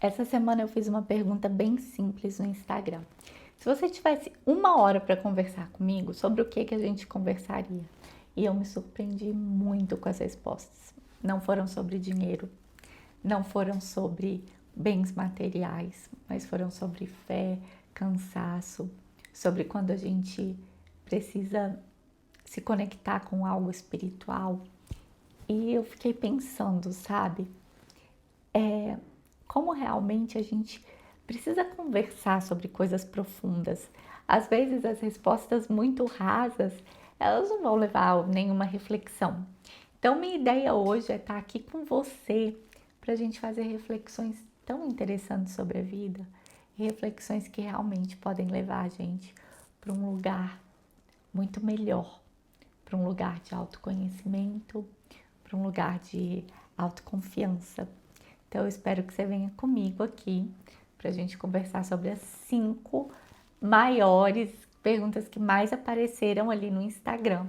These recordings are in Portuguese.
Essa semana eu fiz uma pergunta bem simples no Instagram. Se você tivesse 1 hora para conversar comigo, sobre o que a gente conversaria? E eu me surpreendi muito com as respostas. Não foram sobre dinheiro, não foram sobre bens materiais, mas foram sobre fé, cansaço, sobre quando a gente precisa se conectar com algo espiritual. E eu fiquei pensando, sabe? Como realmente a gente precisa conversar sobre coisas profundas. Às vezes as respostas muito rasas, elas não vão levar a nenhuma reflexão. Então minha ideia hoje é estar aqui com você para a gente fazer reflexões tão interessantes sobre a vida, reflexões que realmente podem levar a gente para um lugar muito melhor, para um lugar de autoconhecimento, para um lugar de autoconfiança. Então eu espero que você venha comigo aqui para a gente conversar sobre as 5 maiores perguntas que mais apareceram ali no Instagram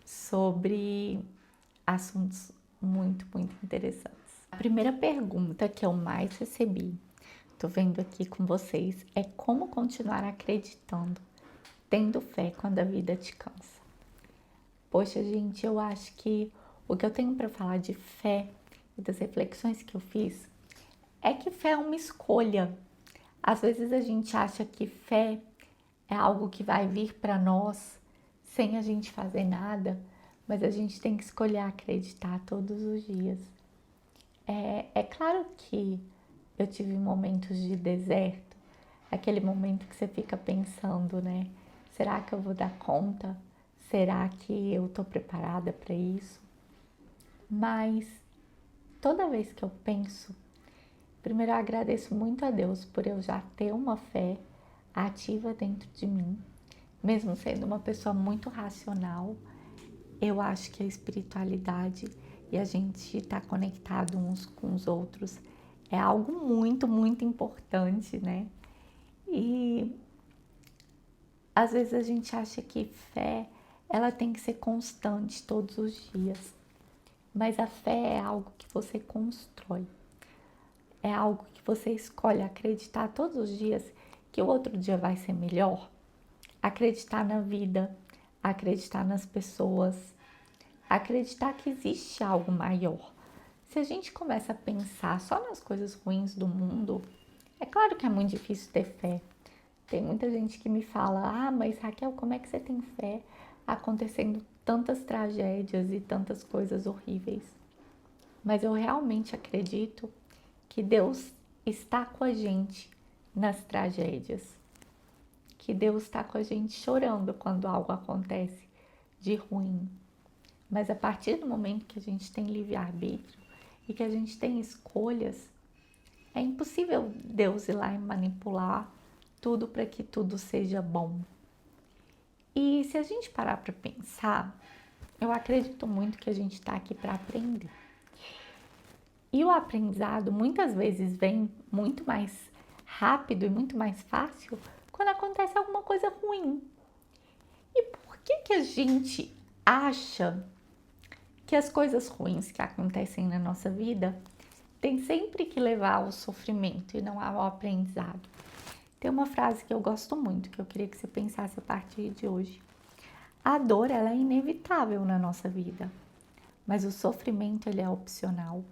sobre assuntos muito interessantes. A primeira pergunta que eu mais recebi, tô vendo aqui com vocês, é como continuar acreditando, tendo fé quando a vida te cansa. Poxa, gente, eu acho que o que eu tenho para falar de fé e das reflexões que eu fiz é que fé é uma escolha. Às vezes a gente acha que fé é algo que vai vir para nós sem a gente fazer nada, mas a gente tem que escolher acreditar todos os dias. É claro que eu tive momentos de deserto, aquele momento que você fica pensando, né? Será que eu vou dar conta? Será que eu tô preparada para isso? Mas toda vez que eu penso, primeiro eu agradeço muito a Deus por eu já ter uma fé ativa dentro de mim, mesmo sendo uma pessoa muito racional. Eu acho que a espiritualidade e a gente estar conectado uns com os outros é algo muito importante, né? E às vezes a gente acha que fé, ela tem que ser constante todos os dias, mas a fé é algo que você constrói. É algo que você escolhe acreditar todos os dias que o outro dia vai ser melhor. Acreditar na vida, acreditar nas pessoas, acreditar que existe algo maior. Se a gente começa a pensar só nas coisas ruins do mundo, é claro que é muito difícil ter fé. Tem muita gente que me fala: ah, mas Raquel, como é que você tem fé acontecendo tantas tragédias e tantas coisas horríveis? Mas eu realmente acredito que Deus está com a gente nas tragédias, que Deus está com a gente chorando quando algo acontece de ruim. Mas a partir do momento que a gente tem livre-arbítrio e que a gente tem escolhas, é impossível Deus ir lá e manipular tudo para que tudo seja bom. E se a gente parar para pensar, eu acredito muito que a gente está aqui para aprender. E o aprendizado muitas vezes vem muito mais rápido e muito mais fácil quando acontece alguma coisa ruim. E por que a gente acha que as coisas ruins que acontecem na nossa vida tem sempre que levar ao sofrimento e não ao aprendizado? Tem uma frase que eu gosto muito, que eu queria que você pensasse a partir de hoje. A dor, ela é inevitável na nossa vida, mas o sofrimento, ele é opcional.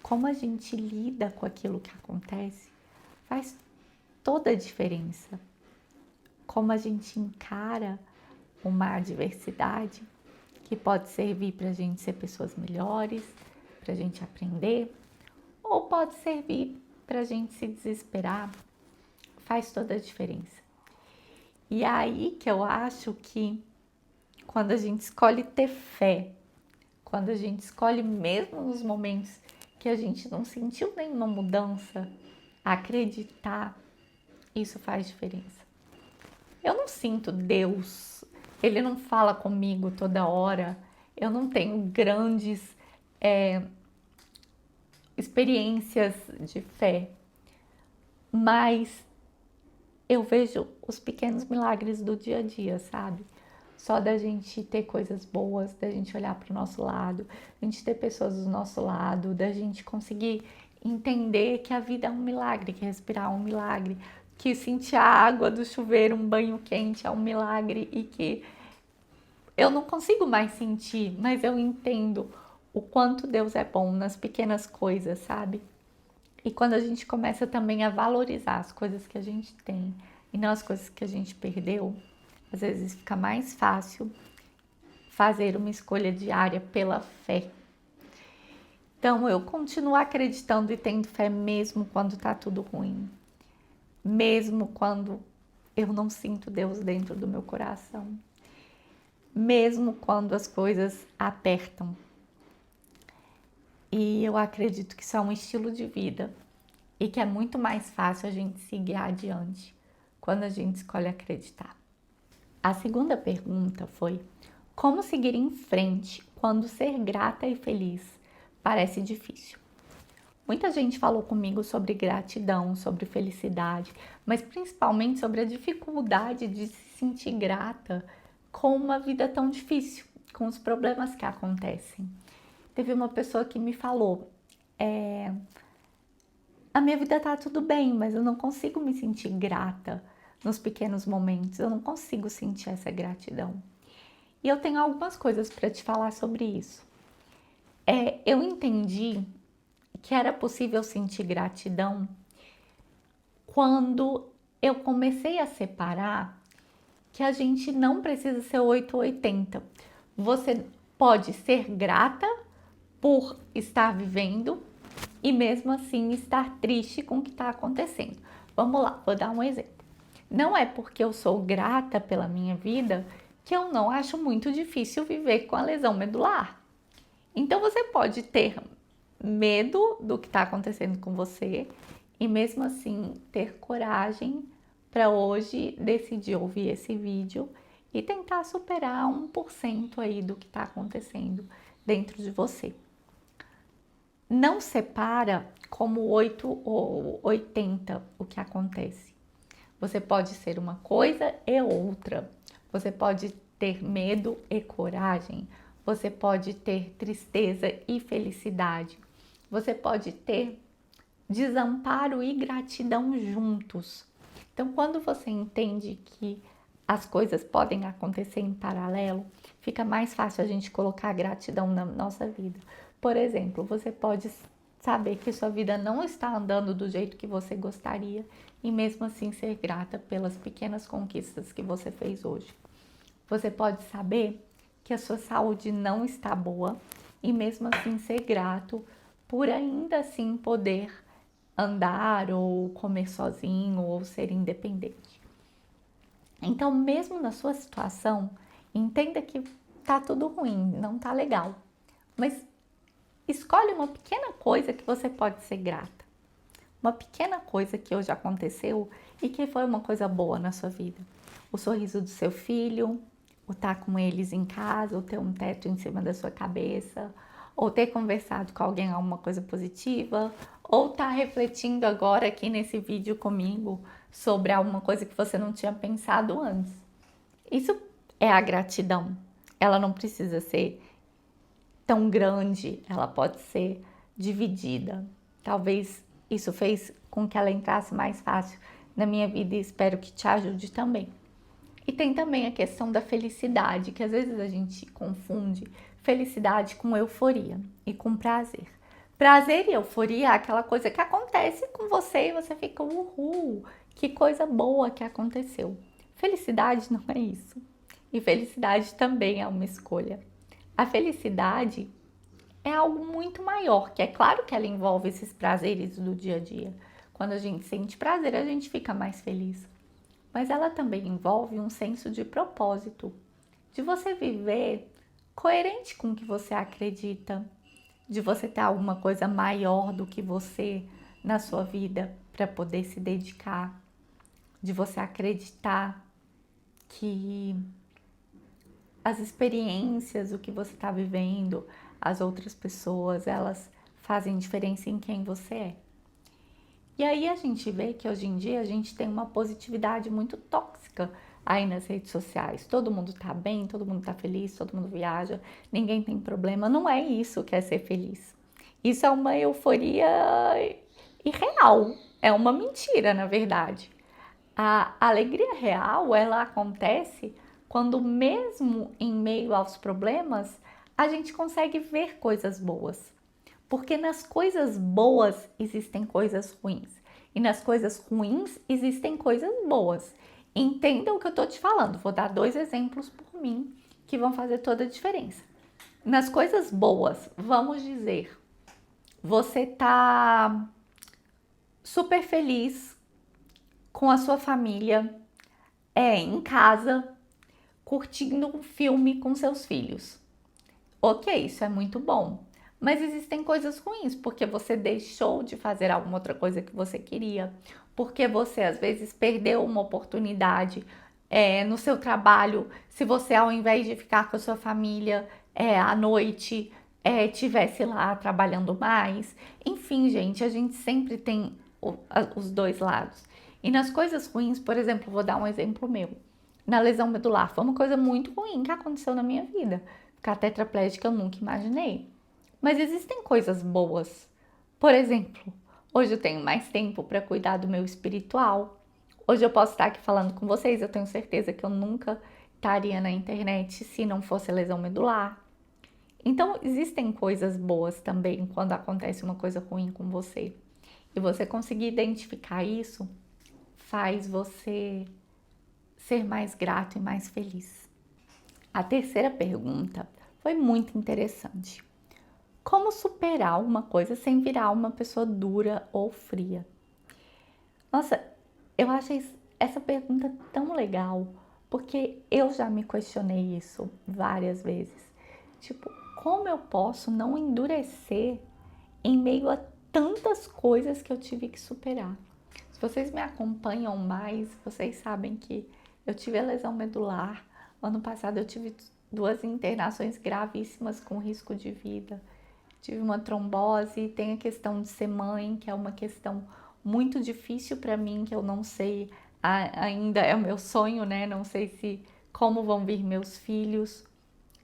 Como a gente lida com aquilo que acontece faz toda a diferença. Como a gente encara uma adversidade que pode servir para a gente ser pessoas melhores, para a gente aprender, ou pode servir para a gente se desesperar, faz toda a diferença. E é aí que eu acho que quando a gente escolhe ter fé, quando a gente escolhe mesmo nos momentos que a gente não sentiu nenhuma mudança, acreditar, isso faz diferença. Eu não sinto Deus, Ele não fala comigo toda hora, eu não tenho grandes experiências de fé, mas eu vejo os pequenos milagres do dia a dia, sabe? Só da gente ter coisas boas, da gente olhar para o nosso lado, da gente ter pessoas do nosso lado, da gente conseguir entender que a vida é um milagre, que respirar é um milagre, que sentir a água do chuveiro, um banho quente é um milagre e que eu não consigo mais sentir, mas eu entendo o quanto Deus é bom nas pequenas coisas, sabe? E quando a gente começa também a valorizar as coisas que a gente tem e não as coisas que a gente perdeu, às vezes fica mais fácil fazer uma escolha diária pela fé. Então eu continuo acreditando e tendo fé mesmo quando tá tudo ruim, mesmo quando eu não sinto Deus dentro do meu coração, mesmo quando as coisas apertam. E eu acredito que isso é um estilo de vida e que é muito mais fácil a gente seguir adiante quando a gente escolhe acreditar. A segunda pergunta foi: como seguir em frente quando ser grata e feliz parece difícil? Muita gente falou comigo sobre gratidão, sobre felicidade, mas principalmente sobre a dificuldade de se sentir grata com uma vida tão difícil, com os problemas que acontecem. Teve uma pessoa que me falou: a minha vida tá tudo bem, mas eu não consigo me sentir grata nos pequenos momentos, eu não consigo sentir essa gratidão. E eu tenho algumas coisas para te falar sobre isso. Eu entendi que era possível sentir gratidão quando eu comecei a separar que a gente não precisa ser 8 ou 80. Você pode ser grata por estar vivendo e mesmo assim estar triste com o que está acontecendo. Vamos lá, vou dar um exemplo. Não é porque eu sou grata pela minha vida que eu não acho muito difícil viver com a lesão medular. Então você pode ter medo do que está acontecendo com você e mesmo assim ter coragem para hoje decidir ouvir esse vídeo e tentar superar 1% aí do que está acontecendo dentro de você. Não separa como 8 ou 80 o que acontece. Você pode ser uma coisa e outra. Você pode ter medo e coragem. Você pode ter tristeza e felicidade. Você pode ter desamparo e gratidão juntos. Então, quando você entende que as coisas podem acontecer em paralelo, fica mais fácil a gente colocar gratidão na nossa vida. Por exemplo, você pode saber que sua vida não está andando do jeito que você gostaria e mesmo assim ser grata pelas pequenas conquistas que você fez hoje. Você pode saber que a sua saúde não está boa e mesmo assim ser grato por ainda assim poder andar ou comer sozinho ou ser independente. Então, mesmo na sua situação, entenda que tá tudo ruim, não tá legal, mas escolhe uma pequena coisa que você pode ser grata. Uma pequena coisa que hoje aconteceu e que foi uma coisa boa na sua vida. O sorriso do seu filho, o estar com eles em casa, ou ter um teto em cima da sua cabeça, ou ter conversado com alguém alguma coisa positiva, ou estar refletindo agora aqui nesse vídeo comigo sobre alguma coisa que você não tinha pensado antes. Isso é a gratidão. Ela não precisa ser tão grande, ela pode ser dividida. Talvez isso fez com que ela entrasse mais fácil na minha vida e espero que te ajude também. E tem também a questão da felicidade, que às vezes a gente confunde felicidade com euforia e com prazer. Prazer e euforia é aquela coisa que acontece com você e você fica, uhul, que coisa boa que aconteceu. Felicidade não é isso. E felicidade também é uma escolha. A felicidade é algo muito maior, que é claro que ela envolve esses prazeres do dia a dia. Quando a gente sente prazer, a gente fica mais feliz. Mas ela também envolve um senso de propósito, de você viver coerente com o que você acredita, de você ter alguma coisa maior do que você na sua vida para poder se dedicar, de você acreditar que as experiências, o que você está vivendo, as outras pessoas, elas fazem diferença em quem você é. E aí a gente vê que hoje em dia a gente tem uma positividade muito tóxica aí nas redes sociais. Todo mundo tá bem, todo mundo tá feliz, todo mundo viaja, ninguém tem problema. Não é isso que é ser feliz. Isso é uma euforia irreal, é uma mentira, na verdade. A alegria real, ela acontece quando mesmo em meio aos problemas, a gente consegue ver coisas boas. Porque nas coisas boas existem coisas ruins. E nas coisas ruins existem coisas boas. Entenda o que eu estou te falando. Vou dar 2 exemplos por mim que vão fazer toda a diferença. Nas coisas boas, vamos dizer, você tá super feliz com a sua família, em casa, curtindo um filme com seus filhos. Ok, isso é muito bom. Mas existem coisas ruins, porque você deixou de fazer alguma outra coisa que você queria, porque você às vezes perdeu uma oportunidade no seu trabalho, se você ao invés de ficar com a sua família à noite, tivesse lá trabalhando mais. Enfim, gente, a gente sempre tem os dois lados. E nas coisas ruins, por exemplo, vou dar um exemplo meu. Na lesão medular, foi uma coisa muito ruim que aconteceu na minha vida. Ficar tetraplégica eu nunca imaginei. Mas existem coisas boas. Por exemplo, hoje eu tenho mais tempo para cuidar do meu espiritual. Hoje eu posso estar aqui falando com vocês. Eu tenho certeza que eu nunca estaria na internet se não fosse lesão medular. Então, existem coisas boas também quando acontece uma coisa ruim com você. E você conseguir identificar isso faz você ser mais grato e mais feliz. A terceira pergunta foi muito interessante. Como superar uma coisa sem virar uma pessoa dura ou fria? Nossa, eu acho essa pergunta tão legal, porque eu já me questionei isso várias vezes. Tipo, como eu posso não endurecer em meio a tantas coisas que eu tive que superar? Se vocês me acompanham mais, vocês sabem que eu tive a lesão medular. Ano passado eu tive 2 internações gravíssimas com risco de vida. Tive uma trombose, tem a questão de ser mãe, que é uma questão muito difícil para mim, que eu não sei, ainda é o meu sonho, né? Não sei se como vão vir meus filhos.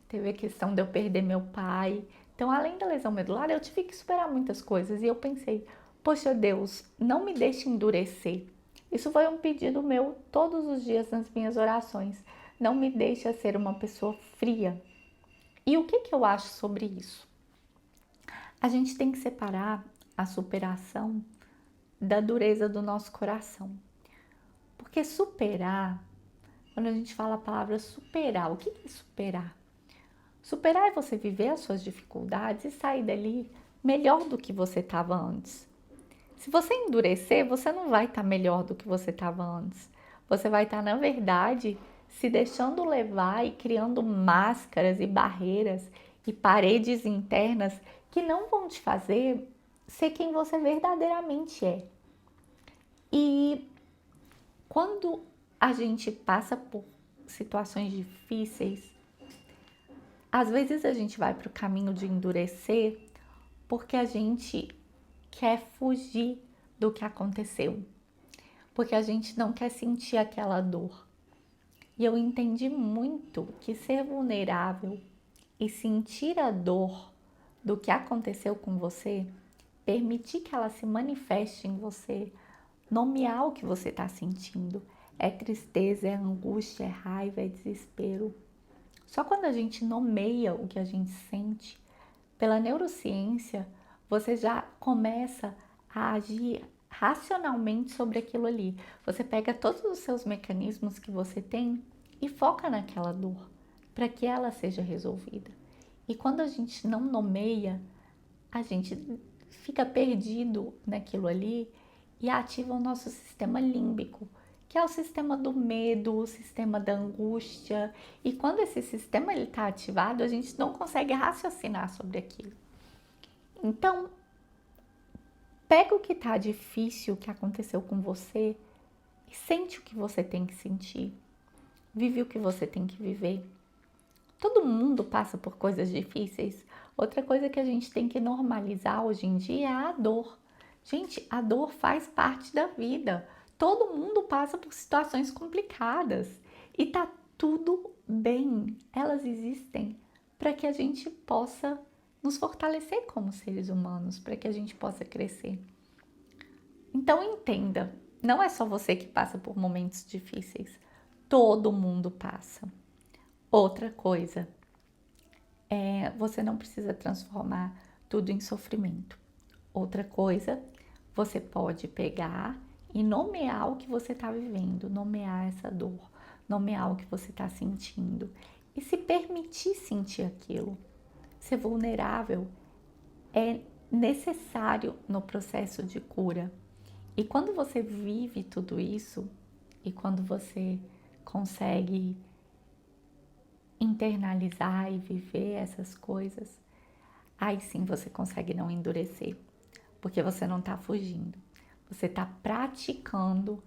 Teve a questão de eu perder meu pai. Então, além da lesão medular, eu tive que superar muitas coisas e eu pensei, poxa Deus, não me deixe endurecer. Isso foi um pedido meu todos os dias nas minhas orações. Não me deixe ser uma pessoa fria. E o que eu acho sobre isso? A gente tem que separar a superação da dureza do nosso coração. Porque superar, quando a gente fala a palavra superar, o que é superar? Superar é você viver as suas dificuldades e sair dali melhor do que você estava antes. Se você endurecer, você não vai estar melhor do que você estava antes. Você vai estar, na verdade, se deixando levar e criando máscaras e barreiras e paredes internas que não vão te fazer ser quem você verdadeiramente é. E quando a gente passa por situações difíceis, às vezes a gente vai para o caminho de endurecer porque a gente quer fugir do que aconteceu, porque a gente não quer sentir aquela dor. E eu entendi muito que ser vulnerável e sentir a dor do que aconteceu com você, permitir que ela se manifeste em você, nomear o que você está sentindo. É tristeza, é angústia, é raiva, é desespero. Só quando a gente nomeia o que a gente sente, pela neurociência, você já começa a agir racionalmente sobre aquilo ali. Você pega todos os seus mecanismos que você tem e foca naquela dor, para que ela seja resolvida. E quando a gente não nomeia, a gente fica perdido naquilo ali e ativa o nosso sistema límbico, que é o sistema do medo, o sistema da angústia. E quando esse sistema está ativado, a gente não consegue raciocinar sobre aquilo. Então, pega o que está difícil, o que aconteceu com você e sente o que você tem que sentir. Vive o que você tem que viver. Todo mundo passa por coisas difíceis. Outra coisa que a gente tem que normalizar hoje em dia é a dor. Gente, a dor faz parte da vida. Todo mundo passa por situações complicadas e tá tudo bem. Elas existem para que a gente possa nos fortalecer como seres humanos para que a gente possa crescer. Então entenda, não é só você que passa por momentos difíceis, todo mundo passa. Outra coisa, você não precisa transformar tudo em sofrimento. Outra coisa, você pode pegar e nomear o que você está vivendo, nomear essa dor, nomear o que você está sentindo e se permitir sentir aquilo. Ser vulnerável é necessário no processo de cura. E quando você vive tudo isso e quando você consegue internalizar e viver essas coisas, aí sim você consegue não endurecer, porque você não está fugindo, você está praticando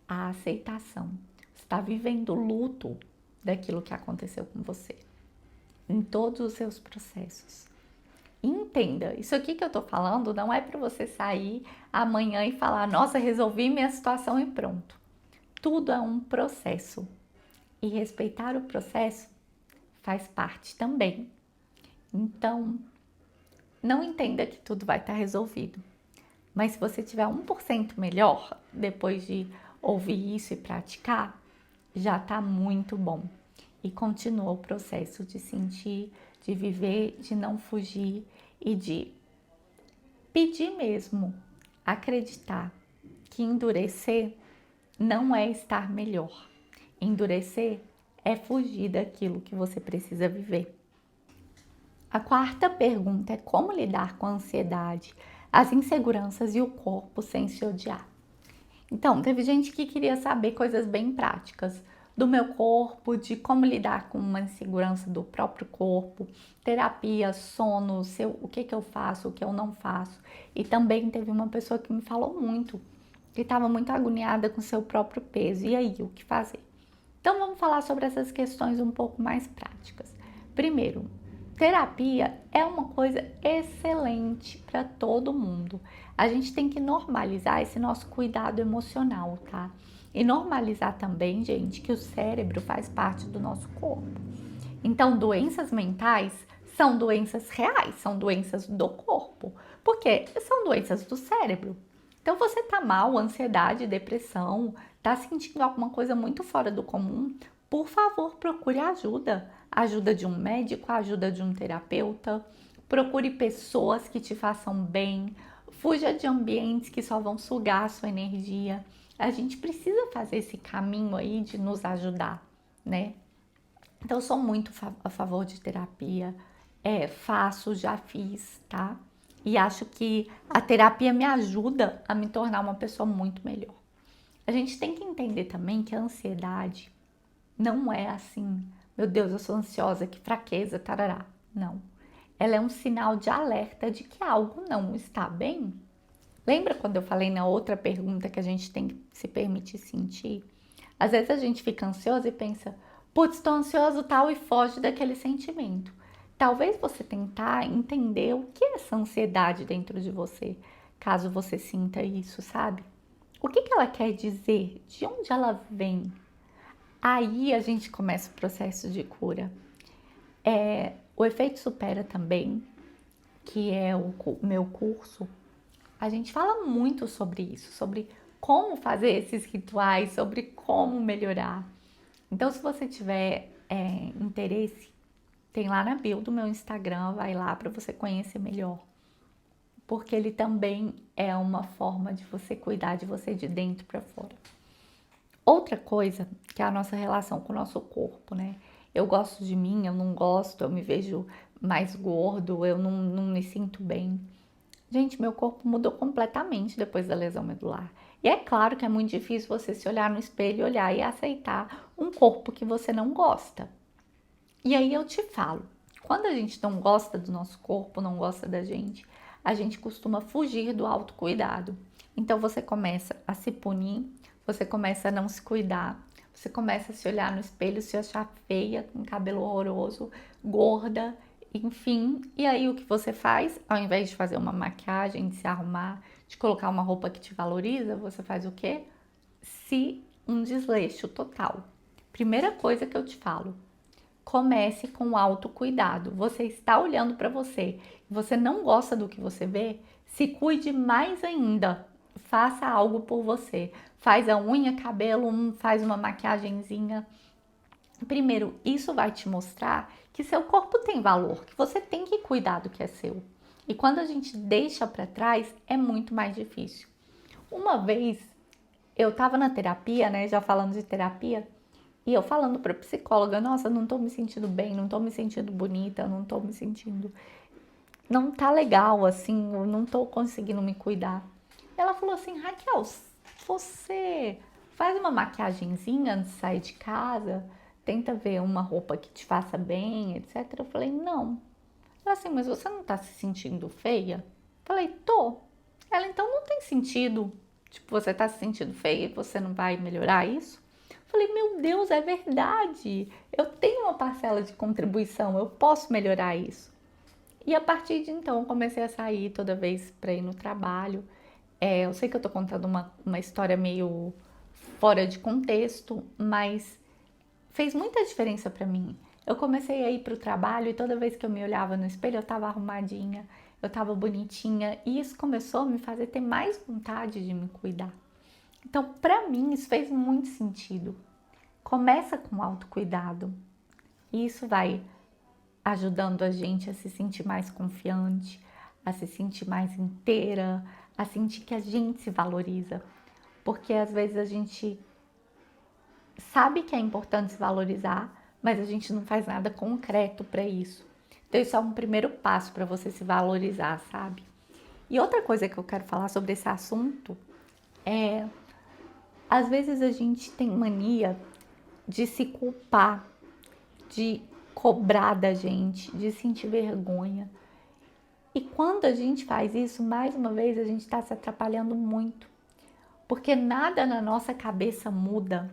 a aceitação, você está vivendo o luto daquilo que aconteceu com você, em todos os seus processos. Entenda, isso aqui que eu tô falando não é para você sair amanhã e falar, nossa, resolvi minha situação e pronto. Tudo é um processo e respeitar o processo faz parte também. Então, não entenda que tudo vai estar resolvido. Mas se você tiver 1% melhor depois de ouvir isso e praticar, já está muito bom. E continua o processo de sentir, de viver, de não fugir e de pedir mesmo, acreditar que endurecer não é estar melhor. Endurecer é fugir daquilo que você precisa viver. A quarta pergunta é como lidar com a ansiedade, as inseguranças e o corpo sem se odiar. Então, teve gente que queria saber coisas bem práticas do meu corpo, de como lidar com uma insegurança do próprio corpo, terapia, sono, o que eu faço, o que eu não faço. E também teve uma pessoa que me falou muito, que estava muito agoniada com seu próprio peso. E aí, o que fazer? Então, vamos falar sobre essas questões um pouco mais práticas. Primeiro, terapia é uma coisa excelente para todo mundo. A gente tem que normalizar esse nosso cuidado emocional, tá? E normalizar também, gente, que o cérebro faz parte do nosso corpo. Então, doenças mentais são doenças reais, são doenças do corpo, porque são doenças do cérebro. Então, você tá mal, ansiedade, depressão, tá sentindo alguma coisa muito fora do comum, por favor, procure ajuda. Ajuda de um médico, ajuda de um terapeuta. Procure pessoas que te façam bem. Fuja de ambientes que só vão sugar a sua energia. A gente precisa fazer esse caminho aí de nos ajudar, né? Então, eu sou muito a favor de terapia. Faço, já fiz, tá? E acho que a terapia me ajuda a me tornar uma pessoa muito melhor. A gente tem que entender também que a ansiedade não é assim, meu Deus, eu sou ansiosa, que fraqueza, tarará. Não. Ela é um sinal de alerta de que algo não está bem. Lembra quando eu falei na outra pergunta que a gente tem que se permitir sentir? Às vezes a gente fica ansiosa e pensa, putz, estou ansioso tal e foge daquele sentimento. Talvez você tentar entender o que é essa ansiedade dentro de você, caso você sinta isso, sabe? O que ela quer dizer? De onde ela vem? Aí a gente começa o processo de cura. O Efeito Supera também, que é o meu curso, a gente fala muito sobre isso, sobre como fazer esses rituais, sobre como melhorar. Então, se você tiver interesse, tem lá na bio do meu Instagram, vai lá para você conhecer melhor. Porque ele também é uma forma de você cuidar de você de dentro para fora. Outra coisa que é a nossa relação com o nosso corpo, né? Eu gosto de mim, eu não gosto, eu me vejo mais gordo, eu não me sinto bem. Gente, meu corpo mudou completamente depois da lesão medular. E é claro que é muito difícil você se olhar no espelho e olhar e aceitar um corpo que você não gosta. E aí eu te falo, quando a gente não gosta do nosso corpo, não gosta da gente, a gente costuma fugir do autocuidado. Então você começa a se punir, você começa a não se cuidar, você começa a se olhar no espelho, se achar feia, com cabelo horroroso, gorda, enfim. E aí o que você faz? Ao invés de fazer uma maquiagem, de se arrumar, de colocar uma roupa que te valoriza, você faz o quê? Um desleixo total. Primeira coisa que eu te falo, comece com o autocuidado. Você está olhando para você, você não gosta do que você vê, se cuide mais ainda. Faça algo por você. Faz a unha, cabelo, faz uma maquiagenzinha. Primeiro, isso vai te mostrar que seu corpo tem valor, que você tem que cuidar do que é seu. E quando a gente deixa para trás, é muito mais difícil. Uma vez, eu tava na terapia, né, já falando de terapia, e eu falando pra psicóloga, nossa, não tô me sentindo bem, não tô me sentindo bonita, não tô me sentindo... Não tá legal, assim, eu não tô conseguindo me cuidar. Ela falou assim, Raquel, você faz uma maquiagenzinha antes de sair de casa, tenta ver uma roupa que te faça bem, etc. Eu falei, não. Ela assim, mas você não tá se sentindo feia? Eu falei, tô. Ela, então não tem sentido. Tipo, você tá se sentindo feia e você não vai melhorar isso? Eu falei, meu Deus, é verdade. Eu tenho uma parcela de contribuição, eu posso melhorar isso. E a partir de então, eu comecei a sair toda vez para ir no trabalho. Eu sei que eu tô contando uma história meio fora de contexto, mas fez muita diferença para mim. Eu comecei a ir para o trabalho e toda vez que eu me olhava no espelho, eu tava arrumadinha, eu tava bonitinha, e isso começou a me fazer ter mais vontade de me cuidar. Então, para mim, isso fez muito sentido. Começa com autocuidado. E isso vai ajudando a gente a se sentir mais confiante, a se sentir mais inteira, a sentir que a gente se valoriza. Porque às vezes a gente sabe que é importante se valorizar, mas a gente não faz nada concreto para isso. Então isso é um primeiro passo para você se valorizar, sabe? E outra coisa que eu quero falar sobre esse assunto é, às vezes a gente tem mania de se culpar, de cobrar da gente, de sentir vergonha. E quando a gente faz isso, mais uma vez, a gente está se atrapalhando muito. Porque nada na nossa cabeça muda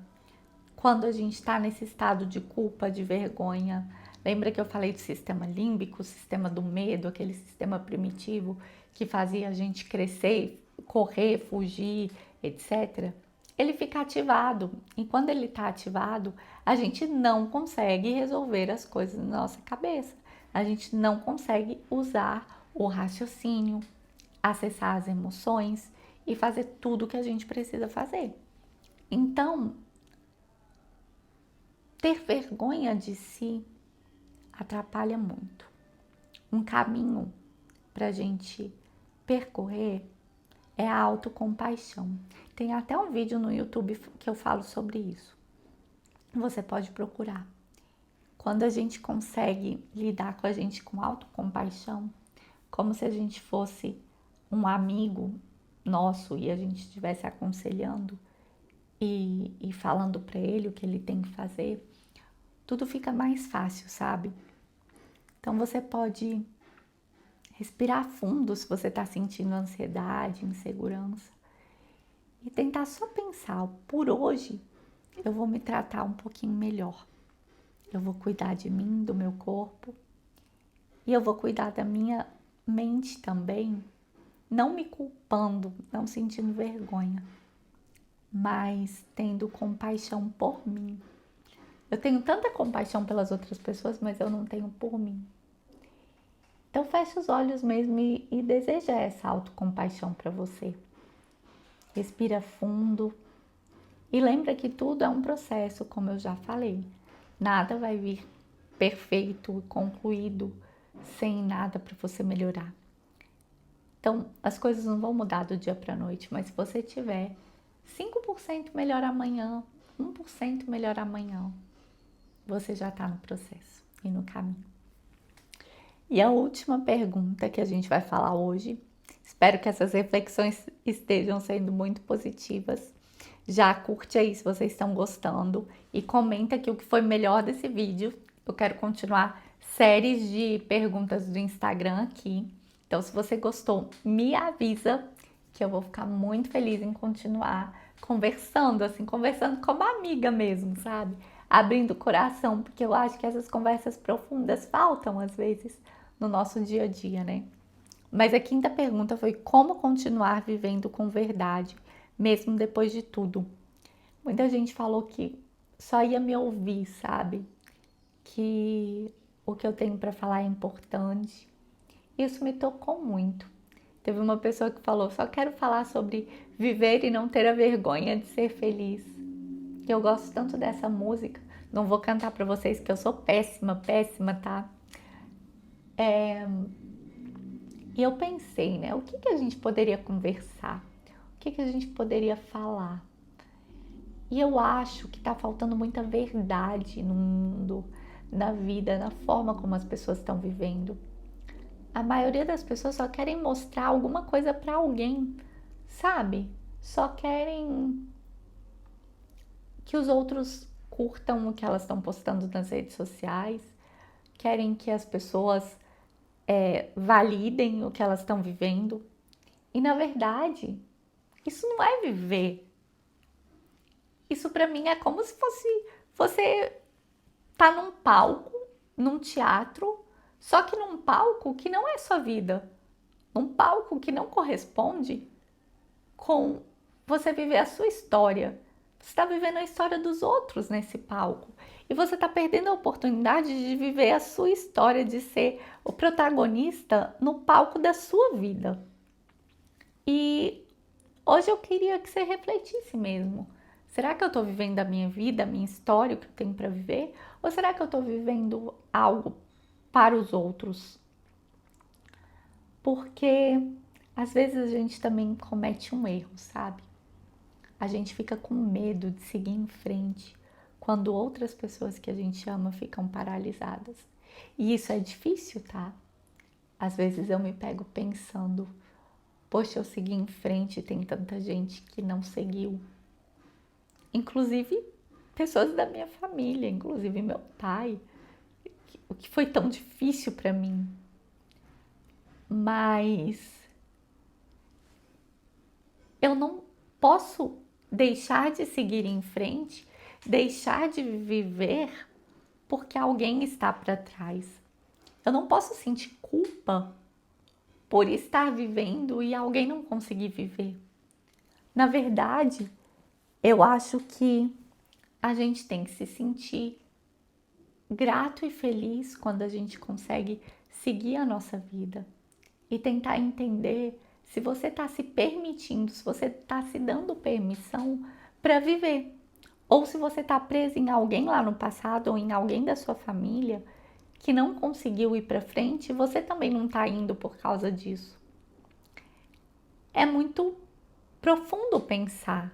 quando a gente está nesse estado de culpa, de vergonha. Lembra que eu falei do sistema límbico, o sistema do medo, aquele sistema primitivo que fazia a gente crescer, correr, fugir, etc. Ele fica ativado. E quando ele está ativado, a gente não consegue resolver as coisas na nossa cabeça. A gente não consegue usar o raciocínio, acessar as emoções e fazer tudo o que a gente precisa fazer. Então, ter vergonha de si atrapalha muito. Um caminho para a gente percorrer é a autocompaixão. Tem até um vídeo no YouTube que eu falo sobre isso. Você pode procurar. Quando a gente consegue lidar com a gente com autocompaixão, como se a gente fosse um amigo nosso e a gente estivesse aconselhando e falando para ele o que ele tem que fazer, tudo fica mais fácil, sabe? Então você pode respirar fundo se você está sentindo ansiedade, insegurança e tentar só pensar, por hoje eu vou me tratar um pouquinho melhor. Eu vou cuidar de mim, do meu corpo e eu vou cuidar da minha mente também, não me culpando, não sentindo vergonha, mas tendo compaixão por mim. Eu tenho tanta compaixão pelas outras pessoas, mas eu não tenho por mim. Então feche os olhos mesmo e deseja essa autocompaixão para você. Respira fundo e lembra que tudo é um processo, como eu já falei. Nada vai vir perfeito, concluído, sem nada para você melhorar. Então, as coisas não vão mudar do dia para a noite, mas se você tiver 5% melhor amanhã, 1% melhor amanhã, você já está no processo e no caminho. E a última pergunta que a gente vai falar hoje, espero que essas reflexões estejam sendo muito positivas. Já curte aí se vocês estão gostando e comenta aqui o que foi melhor desse vídeo. Eu quero continuar séries de perguntas do Instagram aqui. Então, se você gostou, me avisa que eu vou ficar muito feliz em continuar conversando, assim, conversando como amiga mesmo, sabe? Abrindo o coração, porque eu acho que essas conversas profundas faltam às vezes no nosso dia a dia, né? Mas a quinta pergunta foi como continuar vivendo com verdade, mesmo depois de tudo. Muita gente falou que só ia me ouvir, sabe? que o que eu tenho para falar é importante. Isso me tocou muito. Teve uma pessoa que falou: só quero falar sobre viver e não ter a vergonha de ser feliz. Que eu gosto tanto dessa música. Não vou cantar para vocês que eu sou péssima, péssima, tá? E eu pensei, né? O que a gente poderia conversar? O que a gente poderia falar? E eu acho que tá faltando muita verdade no mundo, na vida, na forma como as pessoas estão vivendo. A maioria das pessoas só querem mostrar alguma coisa para alguém, sabe? Só querem que os outros curtam o que elas estão postando nas redes sociais, querem que as pessoas validem o que elas estão vivendo. E na verdade, isso não é viver. Isso para mim é como se fosse você tá num palco, num teatro, só que num palco que não é sua vida, num palco que não corresponde com você viver a sua história. Você está vivendo a história dos outros nesse palco e você está perdendo a oportunidade de viver a sua história, de ser o protagonista no palco da sua vida. E hoje eu queria que você refletisse mesmo. Será que eu estou vivendo a minha vida, a minha história, o que eu tenho para viver? Ou será que eu estou vivendo algo para os outros? Porque às vezes a gente também comete um erro, sabe? A gente fica com medo de seguir em frente quando outras pessoas que a gente ama ficam paralisadas. E isso é difícil, tá? Às vezes eu me pego pensando, poxa, eu segui em frente e tem tanta gente que não seguiu. Inclusive pessoas da minha família, inclusive meu pai, o que foi tão difícil para mim. Mas eu não posso deixar de seguir em frente, deixar de viver porque alguém está para trás. Eu não posso sentir culpa por estar vivendo e alguém não conseguir viver. Na verdade, eu acho que a gente tem que se sentir grato e feliz quando a gente consegue seguir a nossa vida e tentar entender se você está se permitindo, se você está se dando permissão para viver. Ou se você está preso em alguém lá no passado ou em alguém da sua família que não conseguiu ir para frente, você também não está indo por causa disso. É muito profundo pensar,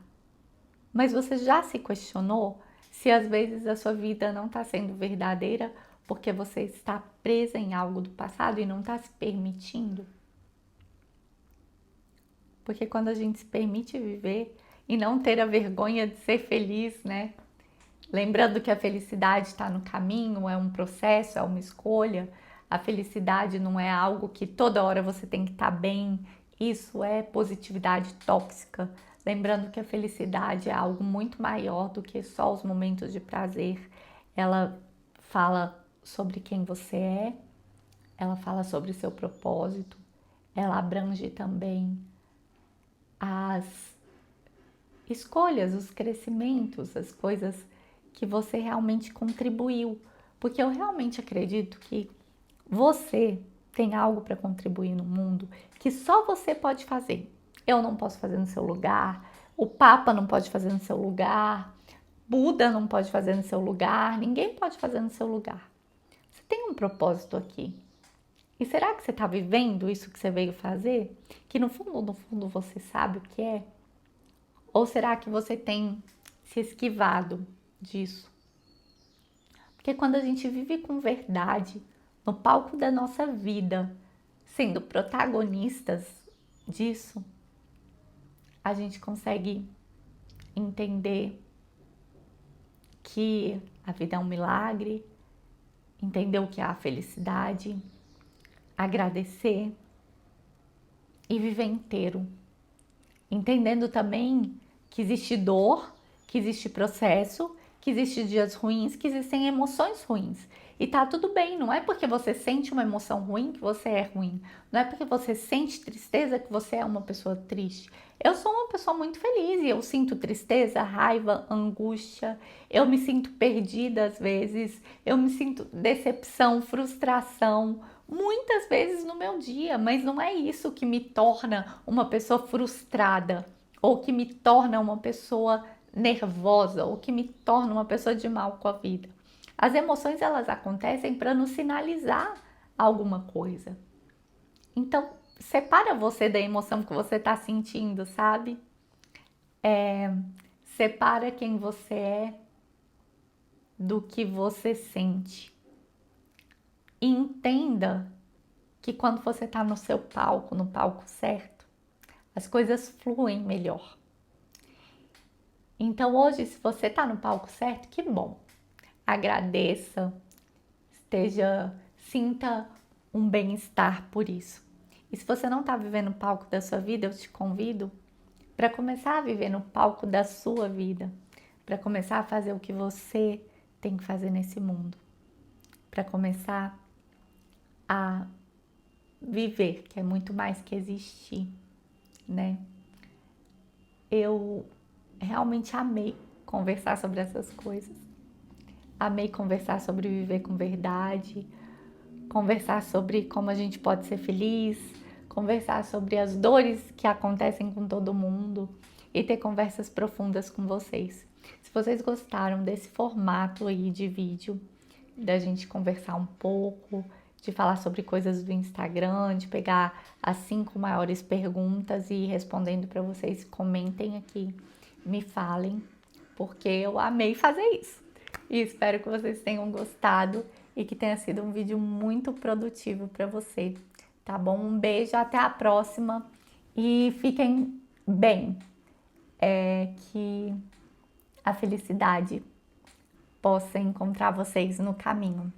mas você já se questionou se às vezes a sua vida não está sendo verdadeira porque você está presa em algo do passado e não está se permitindo? Porque quando a gente se permite viver e não ter a vergonha de ser feliz, né? Lembrando que a felicidade está no caminho, é um processo, é uma escolha. A felicidade não é algo que toda hora você tem que estar bem. Isso é positividade tóxica. Lembrando que a felicidade é algo muito maior do que só os momentos de prazer. Ela fala sobre quem você é, ela fala sobre o seu propósito, ela abrange também as escolhas, os crescimentos, as coisas que você realmente contribuiu. Porque eu realmente acredito que você tem algo para contribuir no mundo que só você pode fazer. Eu não posso fazer no seu lugar, o Papa não pode fazer no seu lugar, Buda não pode fazer no seu lugar, ninguém pode fazer no seu lugar. Você tem um propósito aqui. E será que você está vivendo isso que você veio fazer? Que no fundo você sabe o que é? Ou será que você tem se esquivado disso? Porque quando a gente vive com verdade no palco da nossa vida, sendo protagonistas disso, a gente consegue entender que a vida é um milagre, entender o que é a felicidade, agradecer e viver inteiro. Entendendo também que existe dor, que existe processo, que existem dias ruins, que existem emoções ruins. E tá tudo bem, não é porque você sente uma emoção ruim que você é ruim. Não é porque você sente tristeza que você é uma pessoa triste. Eu sou uma pessoa muito feliz e eu sinto tristeza, raiva, angústia. Eu me sinto perdida às vezes. Eu me sinto decepção, frustração, muitas vezes no meu dia, mas não é isso que me torna uma pessoa frustrada ou que me torna uma pessoa nervosa ou que me torna uma pessoa de mal com a vida. As emoções elas acontecem para nos sinalizar alguma coisa. Então, separa você da emoção que você está sentindo, sabe? Separa quem você é do que você sente. E entenda que quando você está no seu palco, no palco certo, as coisas fluem melhor. Então hoje, se você está no palco certo, que bom. Agradeça, sinta um bem-estar por isso. E se você não está vivendo o palco da sua vida, eu te convido para começar a viver no palco da sua vida, para começar a fazer o que você tem que fazer nesse mundo, para começar a viver, que é muito mais que existir, né? Eu realmente amei conversar sobre essas coisas. Amei conversar sobre viver com verdade, conversar sobre como a gente pode ser feliz, conversar sobre as dores que acontecem com todo mundo e ter conversas profundas com vocês. Se vocês gostaram desse formato aí de vídeo, da gente conversar um pouco, de falar sobre coisas do Instagram, de pegar as 5 maiores perguntas e ir respondendo para vocês, comentem aqui, me falem, porque eu amei fazer isso. E espero que vocês tenham gostado e que tenha sido um vídeo muito produtivo para você, tá bom? Um beijo, até a próxima e fiquem bem. Que a felicidade possa encontrar vocês no caminho.